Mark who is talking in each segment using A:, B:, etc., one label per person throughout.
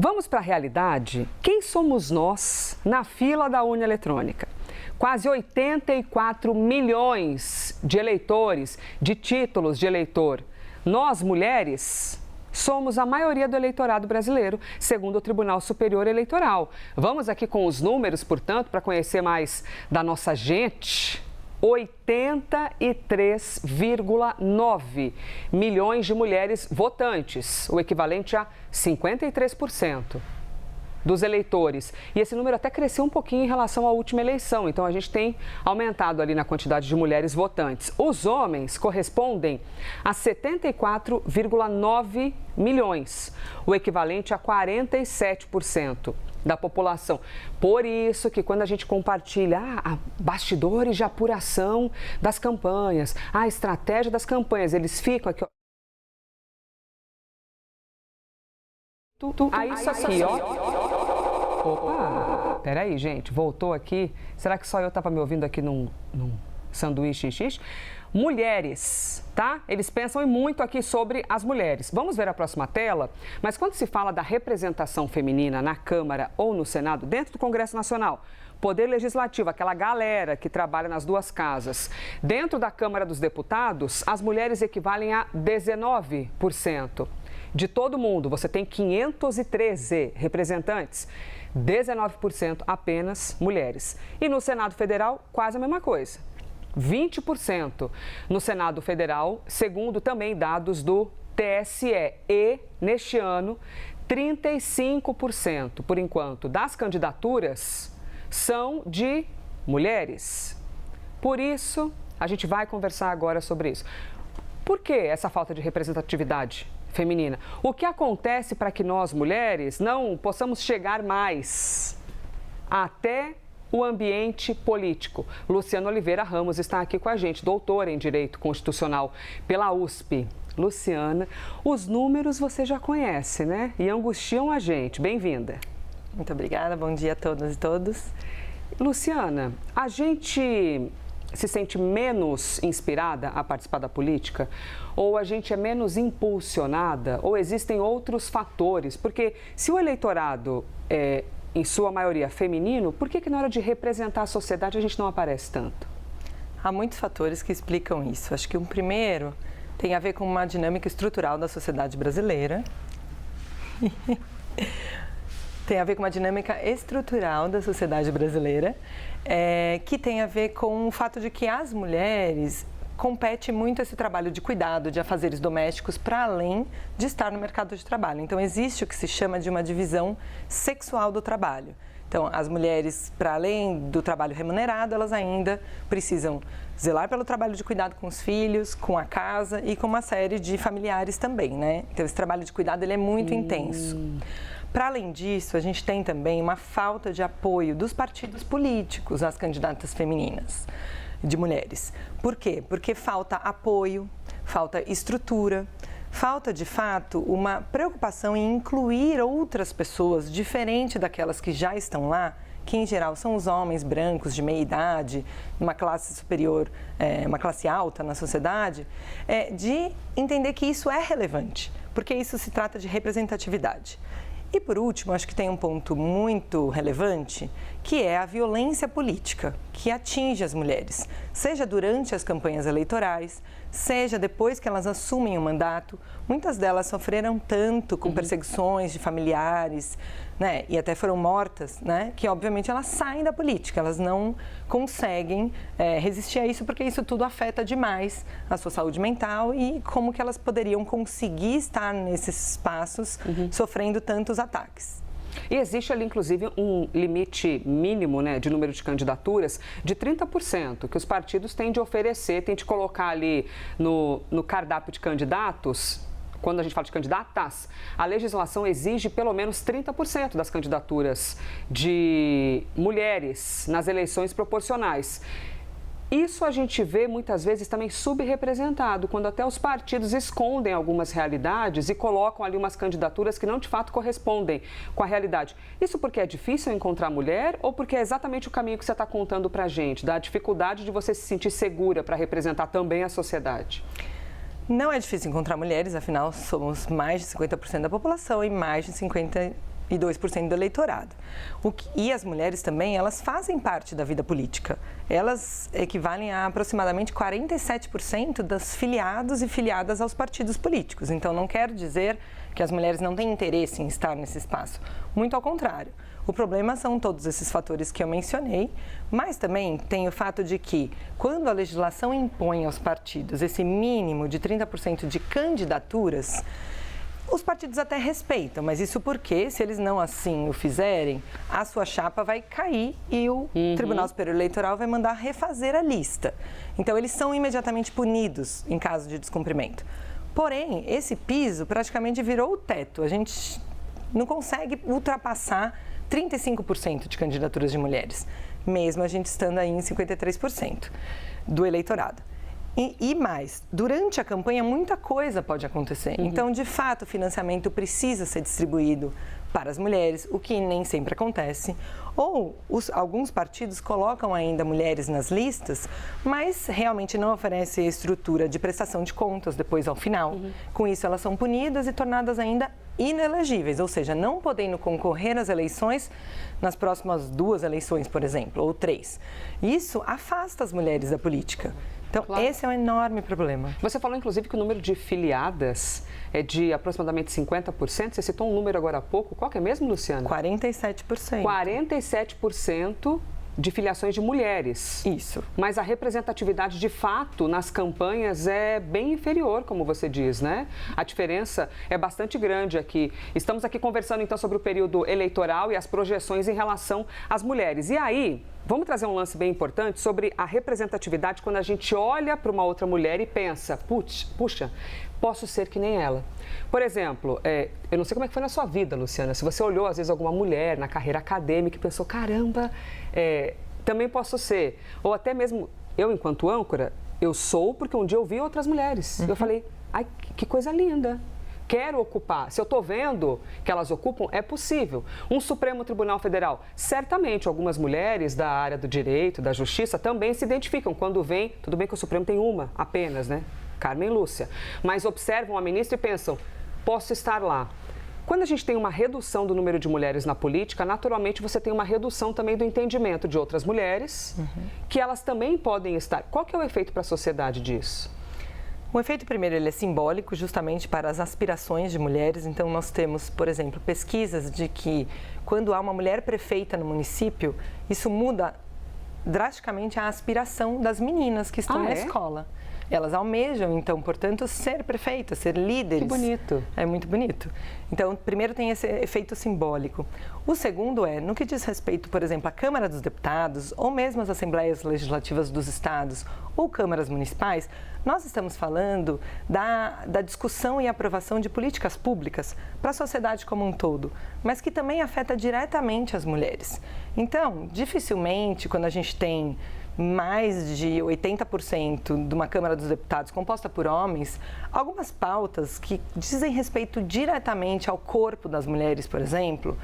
A: Vamos para a realidade? Quem somos nós na fila da urna eletrônica? Quase 84 milhões de eleitores, de títulos de eleitor. Nós, mulheres, somos a maioria do eleitorado brasileiro, segundo o Tribunal Superior Eleitoral. Vamos aqui com os números, portanto, para conhecer mais da nossa gente. 83,9 milhões de mulheres votantes, o equivalente a 53% dos eleitores. E esse número até cresceu um pouquinho em relação à última eleição, então a gente tem aumentado ali na quantidade de mulheres votantes. Os homens correspondem a 74,9 milhões, o equivalente a 47% da população. Por isso que quando a gente compartilha bastidores de apuração das campanhas, a estratégia das campanhas, eles ficam aqui, ó. Isso aqui, ó. Opa, peraí, gente, voltou aqui. Será que só eu estava me ouvindo aqui num sanduíche xixi? Mulheres, tá? Eles pensam muito aqui sobre as mulheres. Vamos ver a próxima tela? Mas quando se fala da representação feminina na Câmara ou no Senado, dentro do Congresso Nacional, Poder Legislativo, aquela galera que trabalha nas duas casas, dentro da Câmara dos Deputados, as mulheres equivalem a 19%. De todo mundo, você tem 513 representantes, 19% apenas mulheres. E no Senado Federal, quase a mesma coisa. 20% no Senado Federal, segundo também dados do TSE. E, neste ano, 35%, por enquanto, das candidaturas são de mulheres. Por isso, a gente vai conversar agora sobre isso. Por que essa falta de representatividade feminina? O que acontece para que nós, mulheres, não possamos chegar mais até o ambiente político? Luciana Oliveira Ramos está aqui com a gente, doutora em Direito Constitucional pela USP. Luciana, os números você já conhece, né? E angustiam a gente. Bem-vinda.
B: Muito obrigada, bom dia a todas e todos.
A: Luciana, a gente se sente menos inspirada a participar da política? Ou a gente é menos impulsionada? Ou existem outros fatores? Porque se o eleitorado é, em sua maioria, feminino, por que na hora de representar a sociedade a gente não aparece tanto?
B: Há muitos fatores que explicam isso. Acho que um primeiro tem a ver com uma dinâmica estrutural da sociedade brasileira. Tem a ver com uma dinâmica estrutural da sociedade brasileira, que tem a ver com o fato de que as mulheres compete muito esse trabalho de cuidado, de afazeres domésticos, para além de estar no mercado de trabalho. Então, existe o que se chama de uma divisão sexual do trabalho. Então, as mulheres, para além do trabalho remunerado, elas ainda precisam zelar pelo trabalho de cuidado com os filhos, com a casa e com uma série de familiares também, né? Então, esse trabalho de cuidado, ele é muito intenso. Para além disso, a gente tem também uma falta de apoio dos partidos políticos às candidatas femininas, de mulheres. Por quê? Porque falta apoio, falta estrutura, falta, de fato, uma preocupação em incluir outras pessoas diferente daquelas que já estão lá, que em geral são os homens brancos de meia idade, uma classe superior, uma classe alta na sociedade, de entender que isso é relevante, porque isso se trata de representatividade. E, por último, acho que tem um ponto muito relevante, que é a violência política, que atinge as mulheres, seja durante as campanhas eleitorais, seja depois que elas assumem o mandato. Muitas delas sofreram tanto com perseguições de familiares, né, e até foram mortas, né, que obviamente elas saem da política, elas não conseguem resistir a isso, porque isso tudo afeta demais a sua saúde mental e como que elas poderiam conseguir estar nesses espaços sofrendo tantos ataques.
A: E existe ali, inclusive, um limite mínimo, né, de número de candidaturas de 30%, que os partidos têm de oferecer, têm de colocar ali no cardápio de candidatos. Quando a gente fala de candidatas, a legislação exige pelo menos 30% das candidaturas de mulheres nas eleições proporcionais. Isso a gente vê muitas vezes também subrepresentado, quando até os partidos escondem algumas realidades e colocam ali umas candidaturas que não de fato correspondem com a realidade. Isso porque é difícil encontrar mulher ou porque é exatamente o caminho que você está contando para a gente, da dificuldade de você se sentir segura para representar também a sociedade?
B: Não é difícil encontrar mulheres, afinal somos mais de 50% da população e mais de 50% e 2% do eleitorado. E as mulheres também, elas fazem parte da vida política. Elas equivalem a aproximadamente 47% dos filiados e filiadas aos partidos políticos. Então, não quer dizer que as mulheres não têm interesse em estar nesse espaço. Muito ao contrário. O problema são todos esses fatores que eu mencionei, mas também tem o fato de que, quando a legislação impõe aos partidos esse mínimo de 30% de candidaturas, os partidos até respeitam, mas isso porque, se eles não assim o fizerem, a sua chapa vai cair e o Tribunal Superior Eleitoral vai mandar refazer a lista. Então, eles são imediatamente punidos em caso de descumprimento. Porém, esse piso praticamente virou o teto. A gente não consegue ultrapassar 35% de candidaturas de mulheres, mesmo a gente estando aí em 53% do eleitorado. E mais, durante a campanha muita coisa pode acontecer. Então, de fato, o financiamento precisa ser distribuído para as mulheres, o que nem sempre acontece. Ou alguns partidos colocam ainda mulheres nas listas, mas realmente não oferecem estrutura de prestação de contas depois ao final. Com isso, elas são punidas e tornadas ainda inelegíveis, ou seja, não podendo concorrer às eleições nas próximas 2 eleições, por exemplo, ou 3. Isso afasta as mulheres da política. Então, claro, esse é um enorme problema.
A: Você falou, inclusive, que o número de filiadas é de aproximadamente 50%. Você citou um número agora há pouco. Qual que é mesmo, Luciana?
B: 47%.
A: 47% de filiações de mulheres.
B: Isso.
A: Mas a representatividade, de fato, nas campanhas é bem inferior, como você diz, né? A diferença é bastante grande aqui. Estamos aqui conversando, então, sobre o período eleitoral e as projeções em relação às mulheres. E aí, vamos trazer um lance bem importante sobre a representatividade quando a gente olha para uma outra mulher e pensa, puxa, posso ser que nem ela. Por exemplo, eu não sei como é que foi na sua vida, Luciana, se você olhou, às vezes, alguma mulher na carreira acadêmica e pensou, caramba, também posso ser. Ou até mesmo, eu, enquanto âncora, eu sou porque um dia eu vi outras mulheres. Eu falei, ai, que coisa linda. Quero ocupar. Se eu estou vendo que elas ocupam, é possível. Um Supremo Tribunal Federal, certamente algumas mulheres da área do direito, da justiça, também se identificam quando vem, tudo bem que o Supremo tem uma apenas, né? Carmen Lúcia. Mas observam a ministra e pensam, posso estar lá. Quando a gente tem uma redução do número de mulheres na política, naturalmente você tem uma redução também do entendimento de outras mulheres, que elas também podem estar. Qual que é o efeito para a sociedade disso?
B: O efeito primeiro, ele é simbólico justamente para as aspirações de mulheres. Então, nós temos, por exemplo, pesquisas de que quando há uma mulher prefeita no município, isso muda drasticamente a aspiração das meninas que estão na escola. Elas almejam, então, portanto, ser prefeitas, ser líderes.
A: Que bonito.
B: É muito bonito. Então, primeiro tem esse efeito simbólico. O segundo é, no que diz respeito, por exemplo, à Câmara dos Deputados, ou mesmo às Assembleias Legislativas dos Estados, ou câmaras municipais, nós estamos falando da discussão e aprovação de políticas públicas para a sociedade como um todo, mas que também afeta diretamente as mulheres. Então, dificilmente, quando a gente tem mais de 80% de uma Câmara dos Deputados composta por homens, algumas pautas que dizem respeito diretamente ao corpo das mulheres, por exemplo,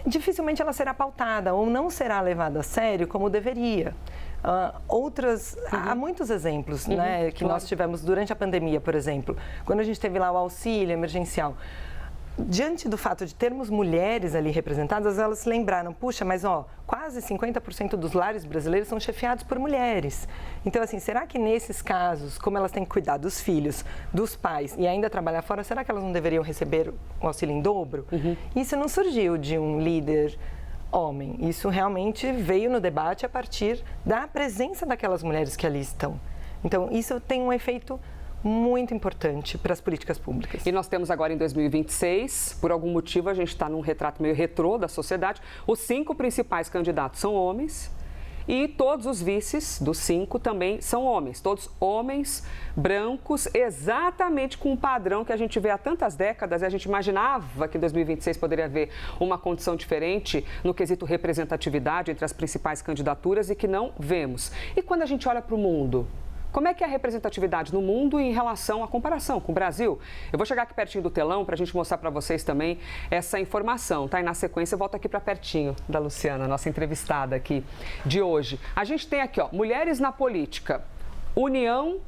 B: dificilmente ela será pautada ou não será levada a sério como deveria. Há muitos exemplos né, que nós tivemos durante a pandemia, por exemplo, quando a gente teve lá o auxílio emergencial. Diante do fato de termos mulheres ali representadas, elas se lembraram, puxa, mas quase 50% dos lares brasileiros são chefiados por mulheres. Então, assim, será que nesses casos, como elas têm que cuidar dos filhos, dos pais e ainda trabalhar fora, será que elas não deveriam receber o auxílio em dobro? Isso não surgiu de um líder homem. Isso realmente veio no debate a partir da presença daquelas mulheres que ali estão. Então, isso tem um efeito muito importante para as políticas públicas.
A: E nós temos agora em 2026, por algum motivo a gente está num retrato meio retrô da sociedade, os 5 principais candidatos são homens e todos os vices dos 5 também são homens, todos homens brancos, exatamente com um padrão que a gente vê há tantas décadas e a gente imaginava que em 2026 poderia haver uma condição diferente no quesito representatividade entre as principais candidaturas e que não vemos. E quando a gente olha para o mundo, como é que é a representatividade no mundo em relação à comparação com o Brasil? Eu vou chegar aqui pertinho do telão para a gente mostrar para vocês também essa informação, tá? E na sequência eu volto aqui para pertinho da Luciana, nossa entrevistada aqui de hoje. A gente tem aqui, Mulheres na Política, União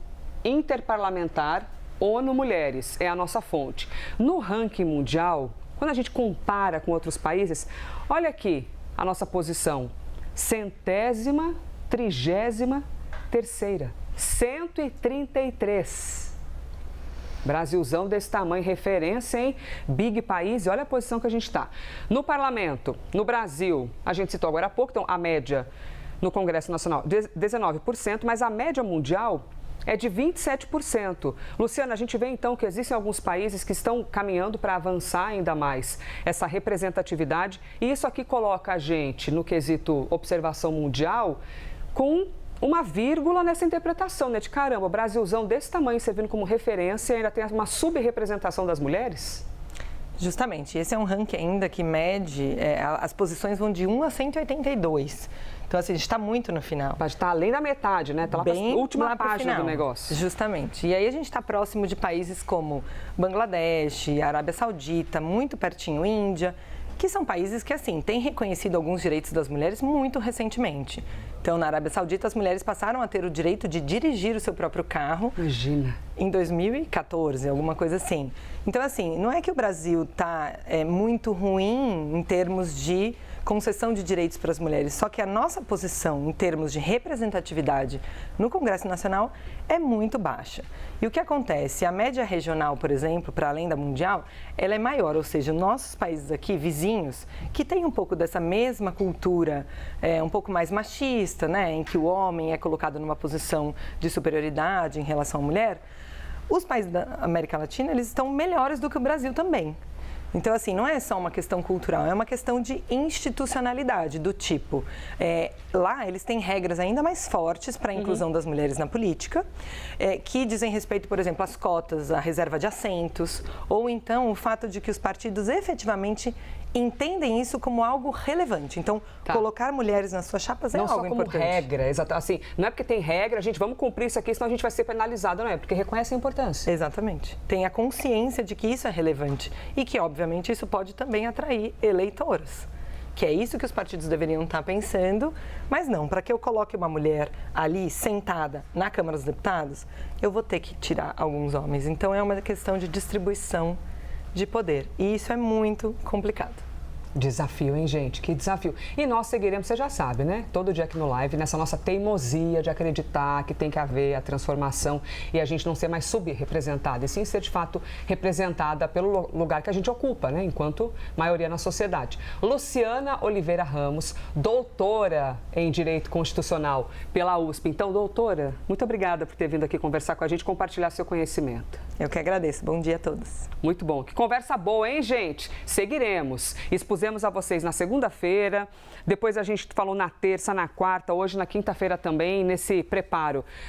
A: Interparlamentar, ONU Mulheres, é a nossa fonte. No ranking mundial, quando a gente compara com outros países, olha aqui a nossa posição, 133ª, 133. Brasilzão desse tamanho, referência, hein? Big país, e olha a posição que a gente está. No parlamento, no Brasil, a gente citou agora há pouco, então a média no Congresso Nacional, 19%, mas a média mundial é de 27%. Luciana, a gente vê então que existem alguns países que estão caminhando para avançar ainda mais essa representatividade, e isso aqui coloca a gente no quesito observação mundial com uma vírgula nessa interpretação, né? De caramba, Brasilzão desse tamanho servindo como referência e ainda tem uma subrepresentação das mulheres?
B: Justamente, esse é um ranking ainda que mede, as posições vão de 1 a 182. Então, assim, a gente está muito no final.
A: Está além da metade, né? Está lá para a última página do negócio.
B: Justamente. E aí a gente está próximo de países como Bangladesh, Arábia Saudita, muito pertinho, Índia, que são países que, assim, têm reconhecido alguns direitos das mulheres muito recentemente. Então, na Arábia Saudita, as mulheres passaram a ter o direito de dirigir o seu próprio carro.
A: Imagina.
B: Em 2014, alguma coisa assim. Então, assim, não é que o Brasil está muito ruim em termos de concessão de direitos para as mulheres, só que a nossa posição em termos de representatividade no Congresso Nacional é muito baixa. E o que acontece? A média regional, por exemplo, para além da mundial, ela é maior, ou seja, nossos países aqui, vizinhos, que têm um pouco dessa mesma cultura, um pouco mais machista, né, em que o homem é colocado numa posição de superioridade em relação à mulher, os países da América Latina, eles estão melhores do que o Brasil também. Então, assim, não é só uma questão cultural, é uma questão de institucionalidade, do tipo, lá eles têm regras ainda mais fortes para a inclusão das mulheres na política, que dizem respeito, por exemplo, às cotas, à reserva de assentos, ou então o fato de que os partidos efetivamente entendem isso como algo relevante. Então, colocar mulheres nas suas chapas é algo importante.
A: Não só como regra, exato. Assim, não é porque tem regra, gente, vamos cumprir isso aqui, senão a gente vai ser penalizado, não é? Porque reconhece a importância.
B: Exatamente. Tem a consciência de que isso é relevante e que, obviamente, isso pode também atrair eleitores. Que é isso que os partidos deveriam estar pensando, mas não, para que eu coloque uma mulher ali sentada na Câmara dos Deputados, eu vou ter que tirar alguns homens. Então, é uma questão de distribuição de poder. E isso é muito complicado.
A: Desafio, hein, gente? Que desafio. E nós seguiremos, você já sabe, né? Todo dia aqui no Live, nessa nossa teimosia de acreditar que tem que haver a transformação e a gente não ser mais subrepresentada, e sim ser, de fato, representada pelo lugar que a gente ocupa, né? Enquanto maioria na sociedade. Luciana Oliveira Ramos, doutora em Direito Constitucional pela USP. Então, doutora, muito obrigada por ter vindo aqui conversar com a gente, compartilhar seu conhecimento.
B: Eu que agradeço. Bom dia a todos.
A: Muito bom. Que conversa boa, hein, gente? Seguiremos. Expusemos a vocês na segunda-feira, depois a gente falou na terça, na quarta, hoje na quinta-feira também, nesse preparo